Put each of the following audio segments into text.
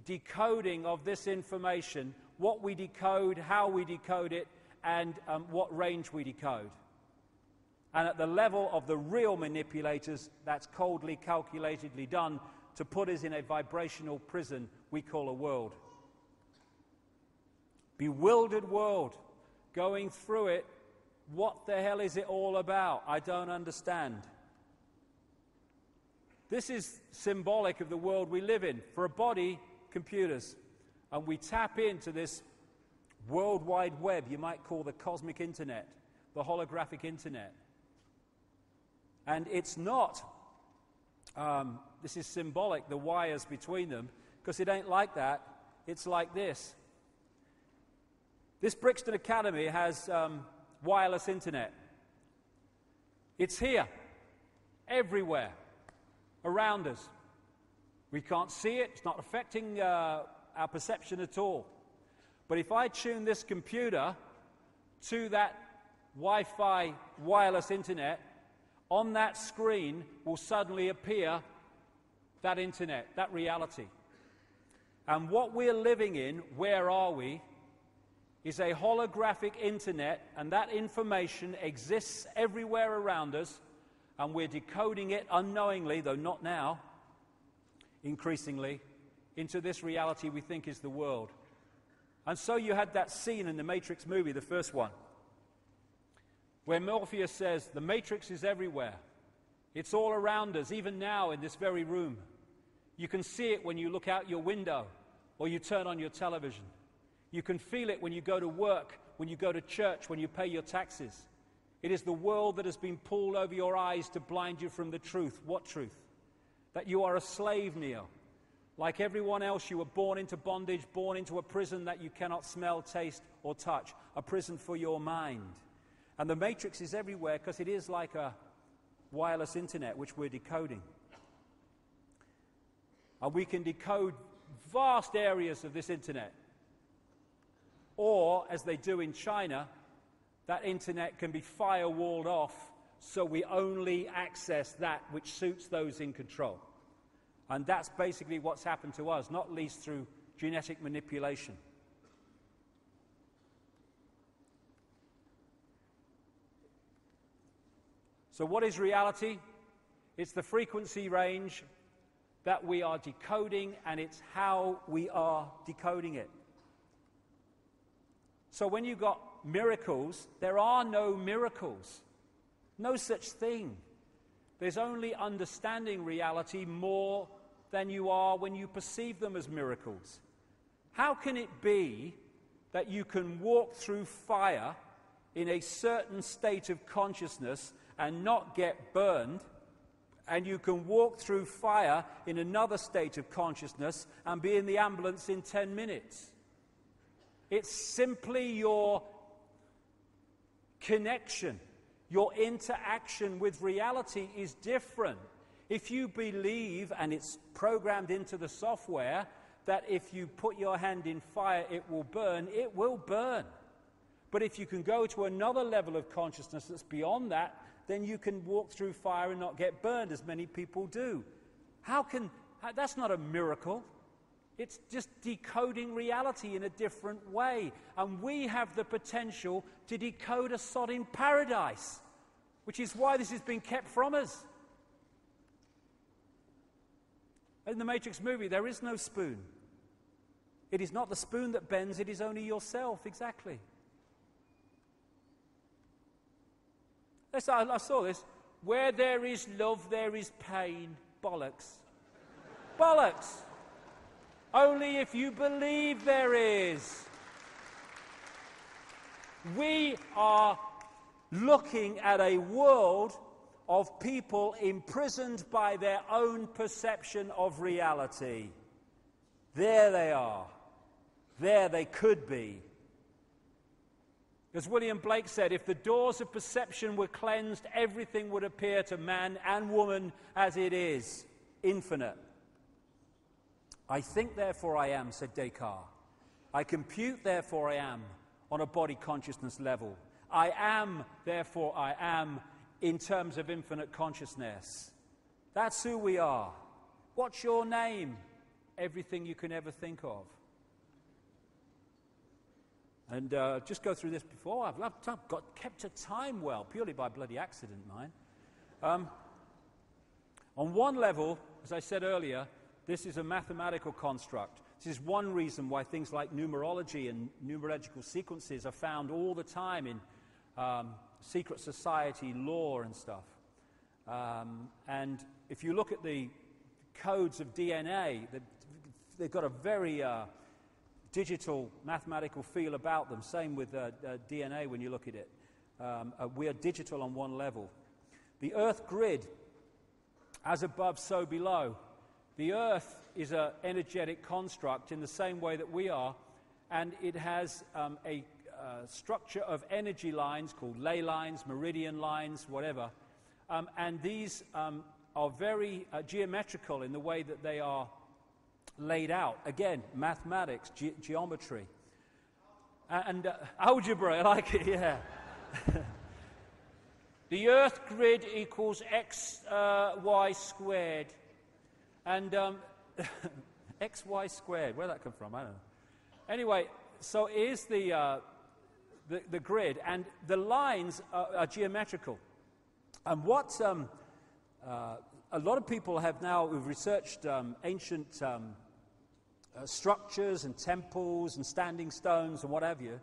decoding of this information, what we decode, how we decode it, and what range we decode. And at the level of the real manipulators, that's coldly, calculatedly done to put us in a vibrational prison we call a world. Bewildered world, going through it. What the hell is it all about? I don't understand. This is symbolic of the world we live in. For a body, computers. And we tap into this World Wide Web, you might call the cosmic internet, the holographic internet. And it's not, this is symbolic, the wires between them, because it ain't like that. It's like this. This Brixton Academy has wireless internet. It's here, everywhere, around us. We can't see it. It's not affecting our perception at all. But if I tune this computer to that Wi-Fi wireless internet, on that screen will suddenly appear that internet, that reality. And what we're living in, where are we, is a holographic internet, and that information exists everywhere around us, and we're decoding it unknowingly, though not now, increasingly, into this reality we think is the world. And so you had that scene in the Matrix movie, the first one, where Morpheus says, the Matrix is everywhere. It's all around us, even now in this very room. You can see it when you look out your window or you turn on your television. You can feel it when you go to work, when you go to church, when you pay your taxes. It is the world that has been pulled over your eyes to blind you from the truth. What truth? That you are a slave, Neo. Like everyone else, you were born into bondage, born into a prison that you cannot smell, taste, or touch. A prison for your mind. And the Matrix is everywhere because it is like a wireless internet which we're decoding. And we can decode vast areas of this internet. Or, as they do in China, that internet can be firewalled off so we only access that which suits those in control. And that's basically what's happened to us, not least through genetic manipulation. So what is reality? It's the frequency range that we are decoding, and it's how we are decoding it. So when you've got miracles, there are no miracles. No such thing. There's only understanding reality more than you are when you perceive them as miracles. How can it be that you can walk through fire in a certain state of consciousness and not get burned, and you can walk through fire in another state of consciousness and be in the ambulance in 10 minutes? It's simply your connection, your interaction with reality is different. If you believe, and it's programmed into the software, that if you put your hand in fire it will burn, it will burn. But if you can go to another level of consciousness that's beyond that, then you can walk through fire and not get burned, as many people do. That's not a miracle. It's just decoding reality in a different way. And we have the potential to decode a sodding paradise, which is why this has been kept from us. In the Matrix movie, there is no spoon. It is not the spoon that bends, it is only yourself, exactly. I saw this. Where there is love, there is pain. Bollocks. Bollocks. Only if you believe there is. We are looking at a world of people imprisoned by their own perception of reality. There they are. There they could be. As William Blake said, if the doors of perception were cleansed, everything would appear to man and woman as it is, infinite. I think, therefore I am, said Descartes. I compute, therefore I am, on a body consciousness level. I am, therefore I am, in terms of infinite consciousness. That's who we are. What's your name? everything you can ever think of. And just go through this before. I've kept a time well, purely by bloody accident, mine. On one level, as I said earlier, this is a mathematical construct. This is one reason why things like numerology and numerological sequences are found all the time in secret society lore and stuff. And if you look at the codes of DNA, they've got a very digital mathematical feel about them. Same with DNA when you look at it. We are digital on one level. The Earth grid, as above, so below. The Earth is an energetic construct in the same way that we are, and it has a structure of energy lines called ley lines, meridian lines, whatever. And these are very geometrical in the way that they are laid out. Again, mathematics, geometry. And algebra, I like it, yeah. The Earth grid equals x, y squared. And xy squared, where'd that come from? I don't know. Anyway, so here's the grid, and the lines are geometrical. And what a lot of people have now, who've researched ancient structures and temples and standing stones and what have you,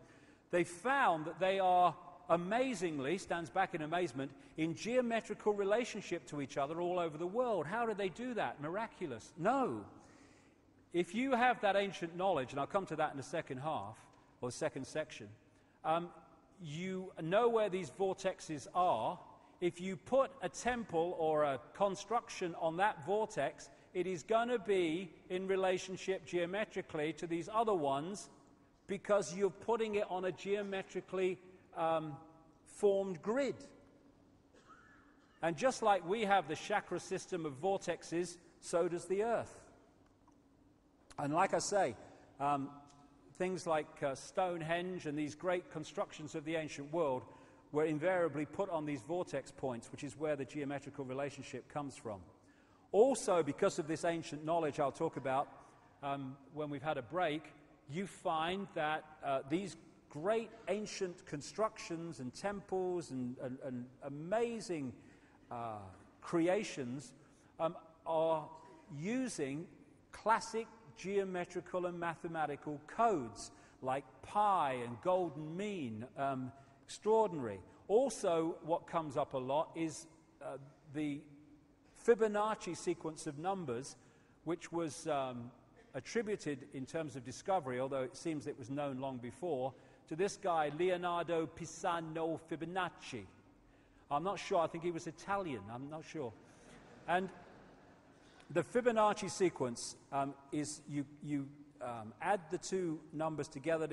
they found that they are amazingly, stands back in amazement, in geometrical relationship to each other all over the world. How did they do that? Miraculous? No. If you have that ancient knowledge, and I'll come to that in the second half, or the second section, you know where these vortexes are. If you put a temple or a construction on that vortex, it is going to be in relationship geometrically to these other ones because you're putting it on a geometrically formed grid. And just like we have the chakra system of vortexes, so does the Earth. And like I say, things like Stonehenge and these great constructions of the ancient world were invariably put on these vortex points, which is where the geometrical relationship comes from. Also, because of this ancient knowledge I'll talk about when we've had a break, you find that these great ancient constructions and temples and amazing creations are using classic geometrical and mathematical codes like pi and golden mean, extraordinary. Also, what comes up a lot is the Fibonacci sequence of numbers, which was attributed in terms of discovery, although it seems it was known long before, to this guy, Leonardo Pisano Fibonacci. I'm not sure, I think he was Italian, I'm not sure. And the Fibonacci sequence is you add the two numbers together